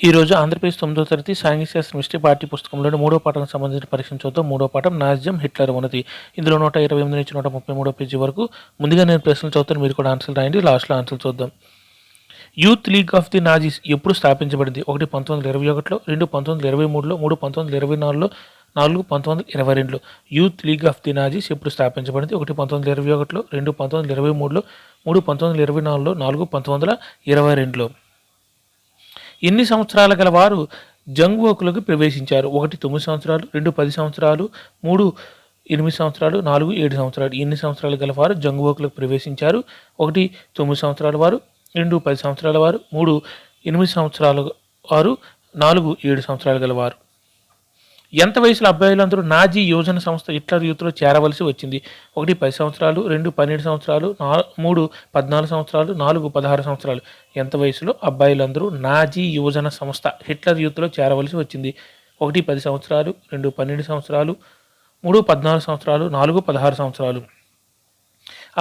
ఈరోజు ఆంధ్రప్రదేశ్ 9వ తరగతి సాంఘిక శాస్త్రం హిస్టరీ పాఠ్య పుస్తకంలోని 3వ పాఠానికి సంబంధించిన పరీక్షను చూద్దాం. 3వ పాఠం నాజిజం హిట్లర్ ఉన్నది. ఇందులో 128 నుంచి 133 పేజీ వరకు ముందుగా నేను ప్రశ్నలు చదువుతాను, మీరు కూడా ఆన్సర్లు రాయండి. లాస్ట్లో ఆన్సర్లు చూద్దాం. Youth league of the Nazis ఎప్పుడు స్థాపించబడింది? 1 1921లో, 2 1923లో, 3 1924లో, 4 1922లో. Youth league of the Nazis ఎప్పుడు స్థాపించబడింది? 1 1921లో, 2 1923లో, 3 1924లో, 4 1922లో. ఎన్ని సంవత్సరాల గల వారు జంగ్వోకులకు ప్రవేశించారు? 1 9 సంవత్సరాలు, 2 10 సంవత్సరాలు, 3 8 సంవత్సరాలు, 4 7 సంవత్సరాలు. ఎన్ని సంవత్సరాలు గల వారు జంగ్వోకులకు ప్రవేశించారు? 1 9 సంవత్సరాల వారు, 2 10 సంవత్సరాల వారు, 3 8 సంవత్సరాల వారు, 4 7 సంవత్సరాలు గల వారు. ఎంత వయసులో అబ్బాయిలందరూ నాజీ యోజన సంస్థ హిట్లర్ యూత్లో చేరవలసి వచ్చింది? 1 10 సంవత్సరాలు, 2 12 సంవత్సరాలు, 3 14 సంవత్సరాలు, 4 16 సంవత్సరాలు. ఎంత వయసులో అబ్బాయిలందరూ నాజీ యోజన సంస్థ హిట్లర్ యూత్లో చేరవలసి వచ్చింది? 1 10 సంవత్సరాలు, 2 12 సంవత్సరాలు, 3 14 సంవత్సరాలు, 4 16 సంవత్సరాలు.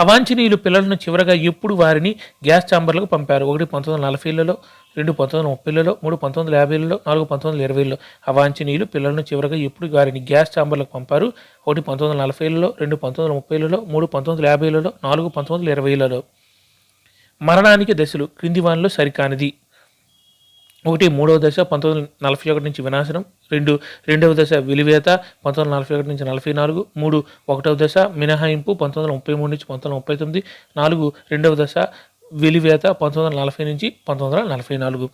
అవాంఛనీయులు పిల్లలను చివరగా ఎప్పుడు వారిని గ్యాస్ ఛాంబర్లకు పంపారు? 1 1940లలో, 2 1930లలో, 3 1950లలో, 4 1920లలో. అవాంఛనీయులు పిల్లలను చివరగా ఎప్పుడు వారిని గ్యాస్ ఛాంబర్లకు పంపారు? 1 1940లలో, 2 1930లలో, 3 1950లలో, 4 1920లలో. మరణానికి దశలు క్రింది వానిలో సరికానిది. 1 3వ దశ 1941 నుంచి వినాశనం, 2 2వ దశ వెలివేత 1941 నుంచి 44, 3 1వ దశ మినహాయింపు 1933 నుంచి 1939, 4 2వ దశ వెలివేత 1940 నుంచి 1944.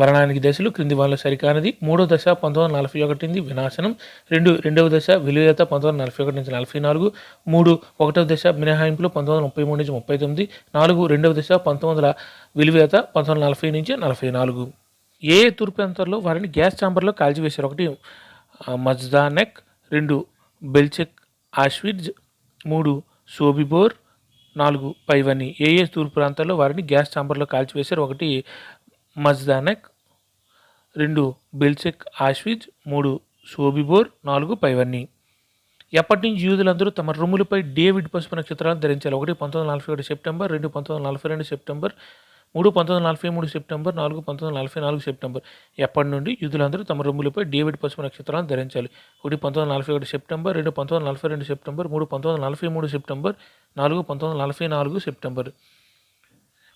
మరణానికి దశలు క్రింది వానిలో సరికానిది. 3వ దశ 1941 వినాశనం, 2 2వ దశ వెలివేత 1941 నుంచి 44, 3 1వ దశ మినహాయింపులు 1933 నుంచి 39, 4 2వ దశ 19 వెలివేత 1940 నుంచి 44. ఏ తూర్పు ప్రాంతాల్లో వారిని గ్యాస్ ఛాంబర్లో కాల్చివేశారు? 1 మజ్దానెక్, 2 బెల్చెక్ ఆష్విట్జ్, 3 సోబిబోర్, 4 పైవన్నీ. ఏ తూర్పు ప్రాంతాల్లో వారిని గ్యాస్ ఛాంబర్లో కాల్చివేశారు? 1 మజ్దానెక్, 2 బెల్చెక్ ఆష్విట్జ్, 3 సోబిబోర్, 4 పైవన్నీ. ఎప్పటి నుంచి యూదులందరూ తమ రొమ్ములపై డేవిడ్ పసుపు నక్షత్రాలను ధరించారు? 1 1941 సెప్టెంబర్, 2 1942 సెప్టెంబర్, 3 1943 సెప్టెంబర్, 4 1944 సెప్టెంబర్. ఎప్పటి నుండి యూదులందరూ తమ రొమ్ములపై డేవిడ్ పసుపు నక్షత్రాలను ధరించాలి? 1 1941 September, 2 1942 September, 3 1943 September, 4 1944 September.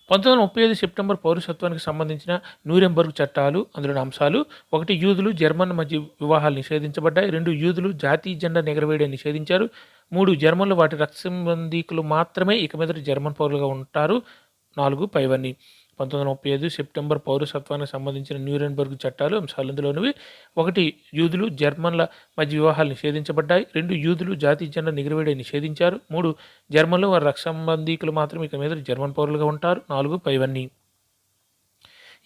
1935 September పౌరసత్వానికి సంబంధించిన న్యూరెంబర్గ్ చట్టాలు, అందులోని అంశాలు. 1 యూదులు జర్మన్ మధ్య వివాహాలు నిషేధించబడ్డాయి. 2 యూదులు జాతీయ జెండా ఎగరవేయడం నిషేధించారు. 3 జర్మన్లు వాటి రక్త సంబంధీకులు మాత్రమే ఇక మీద జర్మన్ పౌరులుగా ఉంటారు. 4 పైవన్నీ. 1935 సెప్టెంబర్ పౌరసత్వానికి సంబంధించిన న్యూరెంబర్గ్ చట్టాలు అంశాలు ఇందులోనివి. 1 యూదులు జర్మన్ల మధ్య వివాహాలు నిషేధించబడ్డాయి. 2 యూదులు జాతీయ జెండా ఎగరవేయడం నిషేధించారు. 3 జర్మన్లు వారి రక్త సంబంధీకులు మాత్రమే ఇక మీద జర్మన్ పౌరులుగా ఉంటారు. 4 పైవన్నీ.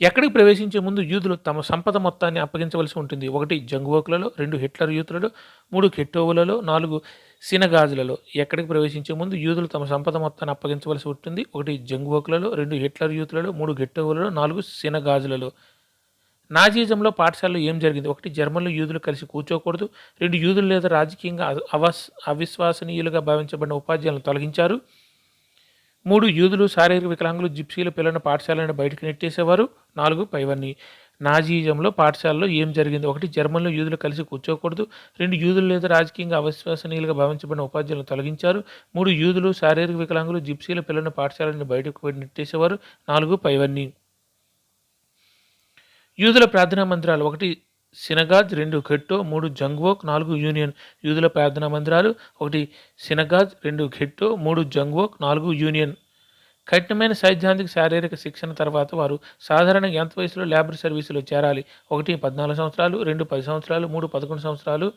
ఎక్కడికి ప్రవేశించే ముందు యూదులు తమ సంపద మొత్తాన్ని అప్పగించవలసి ఉంటుంది? 1 జంగ్వోకులలో, 2 హిట్లర్ యూత్లలో, 3 కెట్టోవులలో, 4 సినగాజులలో. ఎక్కడికి ప్రవేశించే ముందు యూదులు తమ సంపద మొత్తాన్ని అప్పగించవలసి ఉంటుంది? 1 జంగ్వోకులలో, 2 హిట్లర్ యూత్లలో, 3 గెట్టోవులలో, 4 సినగాజులలో. నాజీజంలో పాఠశాలలో ఏం జరిగింది? 1 జర్మన్లు యూదులు కలిసి కూర్చోకూడదు. 2 యూదులు లేదా రాజకీయంగా అవిశ్వసనీయులుగా భావించబడిన ఉపాధ్యాయులను తొలగించారు. 3 యూదులు, శారీరక వికలాంగులు, జిప్సీల పిల్లలను పాఠశాలను బయటకు నెట్టేసేవారు. 4 పైవన్నీ. నాజీజంలో పాఠశాలలో ఏం జరిగింది? 1 జర్మన్లు యూదులు కలిసి కూర్చోకూడదు. 2 యూదులు లేదా రాజకీయంగా అవిశ్వసనీయులుగా భావించబడిన ఉపాధ్యాయులను తొలగించారు. 3 యూదులు, శారీరక వికలాంగులు, జిప్సీల పిల్లలను పాఠశాలను బయటకు నెట్టేసేవారు. 4 పైవన్నీ. యూదుల ప్రార్థనా మందిరాలు: 1 సినగాజ్, 2 ఘెట్టో, 3 జంగ్వోక్, 4 యూనియన్. యూదుల ప్రార్థనా మందిరాలు: 1 సినగాజ్, 2 ఘెట్టో, 3 జంగ్వోక్, 4 యూనియన్. కఠినమైన సైద్ధాంతిక శారీరక శిక్షణ తర్వాత వారు సాధారణంగా ఎంత వయసులో లేబర్ సర్వీసులో చేరాలి? 1 14 సంవత్సరాలు, 2 10 సంవత్సరాలు, 3 11 సంవత్సరాలు,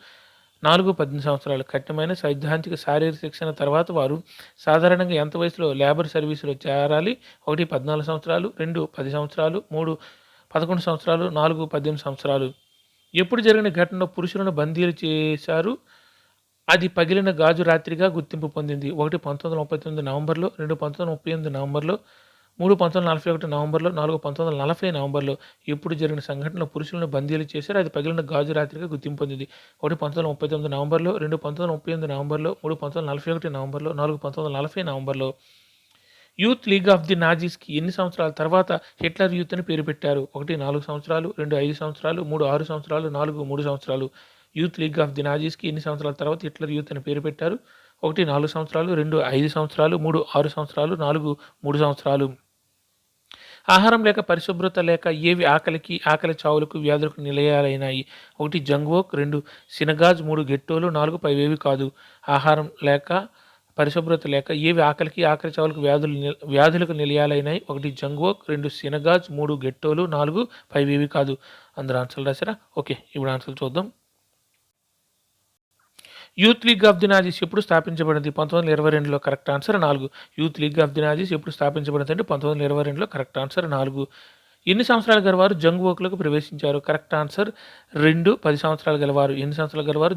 4 18 సంవత్సరాలు. కఠినమైన సైద్ధాంతిక శారీరక శిక్షణ తర్వాత వారు సాధారణంగా ఎంత వయసులో లేబర్ సర్వీసులో చేరాలి? 1 14 సంవత్సరాలు, 2 10 సంవత్సరాలు, 3 11 సంవత్సరాలు, 4 18 సంవత్సరాలు. ఎప్పుడు జరిగిన ఘటనలో పురుషులను బందీలు చేశారు? అది పగిలిన గాజు రాత్రిగా గుర్తింపు పొందింది. 1 1939 నవంబర్లో, 2 1938 నవంబర్లో, 3 1941 నవంబర్లో, 4 1940 నవంబర్లో. ఎప్పుడు జరిగిన సంఘటనలో పురుషులను బందీలు చేశారు? అది పగిలిన గాజు రాత్రిగా గుర్తింపు పొందింది. 1 1939 నవంబర్లో, 2 1938 నవంబర్లో, 3 1941 నవంబర్లో, 4 1940 నవంబర్లో. యూత్ లీగ్ ఆఫ్ ది నాజీస్కి ఎన్ని సంవత్సరాల తర్వాత హిట్లర్ యూత్ అని పేరు పెట్టారు? 1 4 సంవత్సరాలు, 2 5 సంవత్సరాలు, 3 6 సంవత్సరాలు, 4 3 సంవత్సరాలు. యూత్ లీగ్ ఆఫ్ ది నాజీస్కి ఎన్ని సంవత్సరాల తర్వాత హిట్లర్ యూత్ అని పేరు పెట్టారు? 1 4 సంవత్సరాలు, 2 5 సంవత్సరాలు, 3 6 సంవత్సరాలు, 4 3 సంవత్సరాలు. ఆహారం లేక పరిశుభ్రత లేక ఏవి ఆకలి చావులకు వ్యాధులకు నిలయాలైనాయి? 1 జంగ్వోక్, 2 సినగాజ్, 3 గెట్టోలు, 4 పైవేవి కాదు. ఆహారం లేక పరిశుభ్రత లేక ఏవి ఆకలి చావులకు వ్యాధులకు నిలయాలైనాయి? 1 జంగ్వోక్, 2 సినగాజ్, 3 గెట్టోలు, 4 పైవేవి కాదు. అందరూ ఆన్సర్లు రాశారా? ఓకే, ఇప్పుడు ఆన్సర్లు చూద్దాం. Youth league of the Nazis ఎప్పుడు స్థాపించబడింది? 1922లో. Correct answer 4. Youth league of the Nazis ఎప్పుడు స్థాపించబడింది అంటే 1922లో. Correct answer 4. ఎన్ని సంవత్సరాలు గలవారు జంగ్వోక్లోకి ప్రవేశించారు? Correct answer 2. 10 సంవత్సరాలు గలవారు. ఎన్ని సంవత్సరాలు గలవారు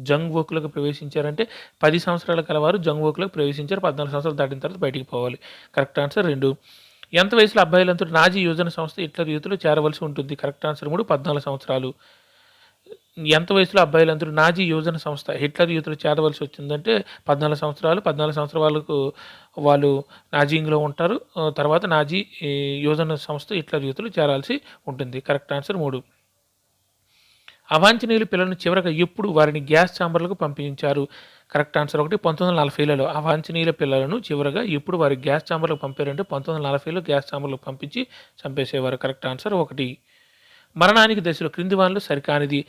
జంగ్వోక్లోకి ప్రవేశించారంటే 10 సంవత్సరాల గలవారు జంగ్వోక్లోకి ప్రవేశించారు. 14 సంవత్సరాలు దాటిన తర్వాత బయటికి పోవాలి. Correct answer 2. ఎంత వయసులో అబ్బాయిలంతా నాజీ యోజన సంస్థ హిట్లర్ యూత్లో చేరవలసి ఉంటుంది? Correct answer 3. 14 సంవత్సరాలు. ఎంత వయసులో అబ్బాయిలందరూ నాజీ యోజన సంస్థ హిట్లర్ యూత్లో చేరవలసి వచ్చిందంటే 14 సంవత్సరాలు. 14 సంవత్సరాల వాళ్ళకు వాళ్ళు నాజీంగ్లో ఉంటారు. తర్వాత నాజీ యోజన సంస్థ హిట్లర్ యూత్లో చేరాల్సి ఉంటుంది. Correct answer 3. అవాంఛనీయుల పిల్లలను చివరగా ఎప్పుడు వారిని గ్యాస్ ఛాంబర్లకు పంపించారు? Correct answer 1. 1940లలో. అవాంఛనీయుల పిల్లలను చివరగా ఎప్పుడు వారి గ్యాస్ ఛాంబర్లకు పంపారంటే 1940లో గ్యాస్ ఛాంబర్లకు పంపించి చంపేసేవారు. Correct answer 1. మరణానికి దశలో క్రింది వానిలో సరికానిది?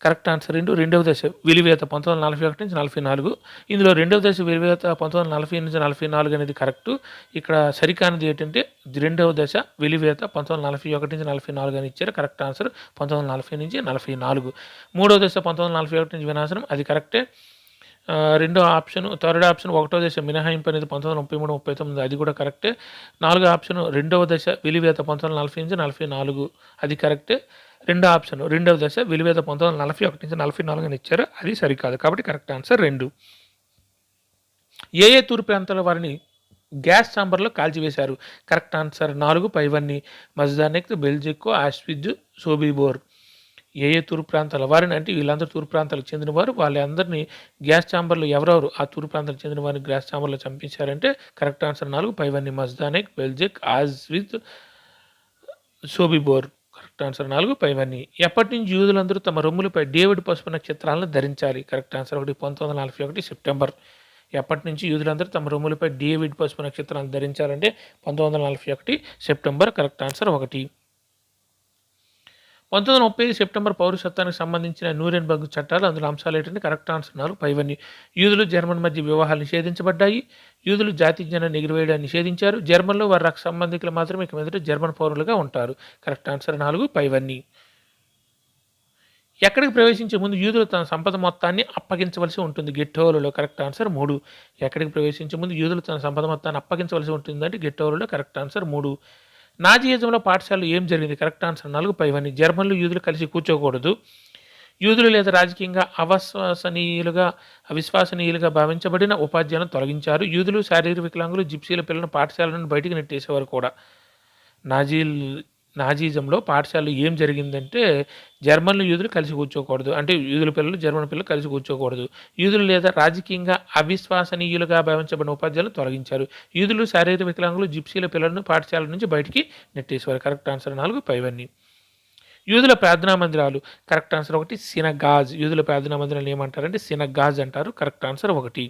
Correct answer 2. రెండవ దశ వెలివేత 1941 నుంచి 44. ఇందులో రెండవ దశ వెలివేత 1940 నుంచి 44 అనేది కరెక్ట్. ఇక్కడ సరికానిది ఏంటంటే రెండవ దశ వెలివేత 1941 నుంచి 44 అని ఇచ్చారు. కరెక్ట్ ఆన్సర్ 1940 నుంచి 44. మూడవ దశ 1941 నుంచి వినాశనం, అది కరెక్టే. రెండో ఆప్షన్, థర్డ్ ఆప్షన్ ఒకటో దశ మినహాయింపు అనేది 1933 39, అది కూడా కరెక్టే. నాలుగో ఆప్షన్ రెండవ దశ వెలివేత 1940 నుంచి 44, అది కరెక్టే. రెండో ఆప్షన్ రెండవ దశ వెలివేత 1941 నుంచి 44 అని ఇచ్చారు, అది సరికాదు. కాబట్టి కరెక్ట్ ఆన్సర్ 2. ఏ తూర్పు ప్రాంతాల వారిని గ్యాస్ ఛాంబర్లో కాల్చివేశారు? కరెక్ట్ ఆన్సర్ 4 పైవన్నీ, మజ్దానెక్, బెల్జిక్కో, ఆష్విజ్, సోబిబోర్. ఏ తూర్పు ప్రాంతాల వారిని అంటే వీళ్ళందరూ తూర్పు ప్రాంతాలకు చెందినవారు, వాళ్ళందరినీ గ్యాస్ ఛాంబర్లో ఎవరెవరు ఆ తూర్పు ప్రాంతాలకు చెందిన వారిని గ్యాస్ ఛాంబర్లో చంపించారంటే కరెక్ట్ ఆన్సర్ 4 పైవన్నీ, మజ్దానెక్, బెల్జిక్, ఆష్విజ్, సోబిబోర్. కరెక్ట్ ఆన్సర్ 4 పైవన్నీ. ఎప్పటి నుంచి యూదులందరూ తమ రొమ్ములపై డేవిడ్ పసుపు నక్షత్రాలను ధరించాలి? Correct answer 1 1941 September. ఎప్పటి నుంచి యూదులందరూ తమ రొమ్ములపై డేవిడ్ పసుపు నక్షత్రాలను ధరించాలంటే 1941 సెప్టెంబర్. Correct answer 1. 1935 సెప్టెంబర్ పౌరసత్వానికి సంబంధించిన న్యూరెంబర్గ్ చట్టాలు, అందులో అంశాలు ఏంటంటే కరెక్ట్ ఆన్సర్ 4 పైవన్నీ. యూదులు జర్మన్ మధ్య వివాహాలు నిషేధించబడ్డాయి. యూదులు జాతీయాన్ని ఎగురవేయడాన్ని నిషేధించారు. జర్మన్లో వారి రక్త సంబంధికులు మాత్రమే ఇక మీదట జర్మన్ పౌరులుగా ఉంటారు. కరెక్ట్ ఆన్సర్ 4 పైవన్నీ. ఎక్కడికి ప్రవేశించే ముందు యూదులు తన సంపద మొత్తాన్ని అప్పగించవలసి ఉంటుంది? గెట్టోలలో. Correct answer 3. ఎక్కడికి ప్రవేశించే ముందు యూదులు తన సంపద మొత్తాన్ని అప్పగించవలసి ఉంటుందంటే గెట్టోలలో. Correct answer 3. నాజీయిజంలో పాఠశాలలో ఏం జరిగింది? కరెక్ట్ ఆన్సర్ 4 పైవన్నీ. జర్మన్లు యూదులు కలిసి కూర్చోకూడదు. యూదులు లేదా రాజకీయంగా అవిశ్వసనీయులుగా భావించబడిన ఉపాధ్యాయులను తొలగించారు. యూదులు, శారీరక వికలాంగులు, జిప్సీల పిల్లలను పాఠశాల నుండి బయటికి నెట్టేసేవారు కూడా. నాజీజంలో పాఠశాలలో ఏం జరిగిందంటే జర్మన్లు యూదులు కలిసి కూర్చోకూడదు, అంటే యూదుల పిల్లలు జర్మన్ పిల్లలు కలిసి కూర్చోకూడదు. యూదులు లేదా రాజకీయంగా అవిశ్వసనీయులుగా భావించబడిన ఉపాధ్యాయులు తొలగించారు. యూదులు, శారీరక వికలాంగులు, జిప్సీల పిల్లలను పాఠశాల నుంచి బయటికి నెట్టేసేవారు. కరెక్ట్ ఆన్సర్ 4 పైవన్నీ. యూదుల ప్రార్థనా మందిరాలు. Correct answer 1 సినగాజ్. యూదుల ప్రార్థనా మందిరాలు ఏమంటారంటే సినగాజ్ అంటారు. Correct answer 1.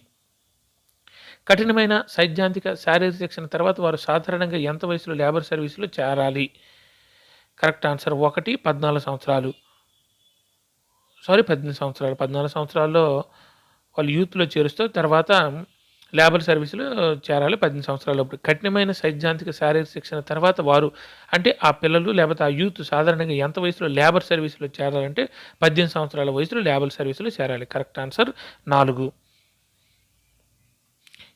కఠినమైన సైద్ధాంతిక శారీరక శిక్షణ తర్వాత వారు సాధారణంగా ఎంత వయసులో లేబర్ సర్వీసులో చేరాలి? కరెక్ట్ ఆన్సర్ 1 14 సంవత్సరాలు. 18 సంవత్సరాలు. 14 సంవత్సరాల్లో వాళ్ళు యూత్లో చేరుస్తూ తర్వాత లేబర్ సర్వీసులో చేరాలి 18 సంవత్సరాలప్పుడు. కఠినమైన సైద్ధాంతిక శారీరక శిక్షణ తర్వాత వారు అంటే ఆ పిల్లలు లేకపోతే ఆ యూత్ సాధారణంగా ఎంత వయసులో లేబర్ సర్వీసులో చేరాలంటే 18 సంవత్సరాల వయసులో లేబర్ సర్వీసులో చేరాలి. Correct answer 4.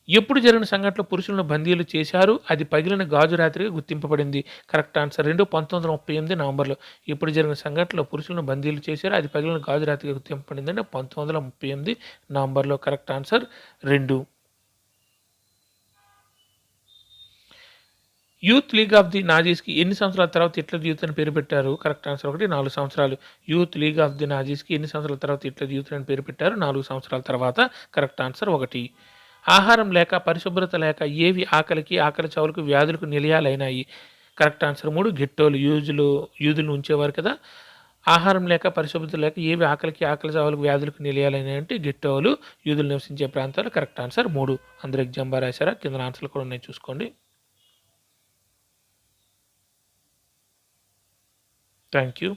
ఎప్పుడు జరిగిన సంఘటనలో పురుషులను బందీలు చేశారు? అది పగిలిన గాజు రాత్రిగా గుర్తింపబడింది. కరెక్ట్ ఆన్సర్ 2 1938 నవంబర్లో. ఎప్పుడు జరిగిన సంఘటనలో పురుషులను బందీలు చేశారు? అది పగిలిన గాజు రాత్రిగా గుర్తింపబడింది అంటే 1938 నవంబర్లో. Correct answer 2. Youth league of the నాజీస్కి ఎన్ని సంవత్సరాల తర్వాత హిట్లర్ యూత్ అని పేరు పెట్టారు? కరెక్ట్ ఆన్సర్ 1 4 సంవత్సరాలు. యూత్ లీగ్ ఆఫ్ ది నాజీస్కి ఎన్ని సంవత్సరాల తర్వాత హిట్లర్ యూత్ అని పేరు పెట్టారు? 4 సంవత్సరాల తర్వాత. Correct answer 1. ఆహారం లేక పరిశుభ్రత లేక ఏవి ఆకలికి ఆకలి చావులకు వ్యాధులకు నిలయాలైనాయి? కరెక్ట్ ఆన్సర్ 3 గెట్టోలు యూదులను ఉంచేవారు కదా! ఆహారం లేక పరిశుభ్రత లేక ఏవి ఆకలికి ఆకలి చావులకు వ్యాధులకు నిలయాలైనాయి అంటే గెట్టోలు యూదులు నివసించే ప్రాంతాలు. Correct answer 3. అందరూ ఎగ్జామ్ బాగా రాశారా? కింద ఆన్సర్లు కూడా ఉన్నాయి చూసుకోండి. Thank you.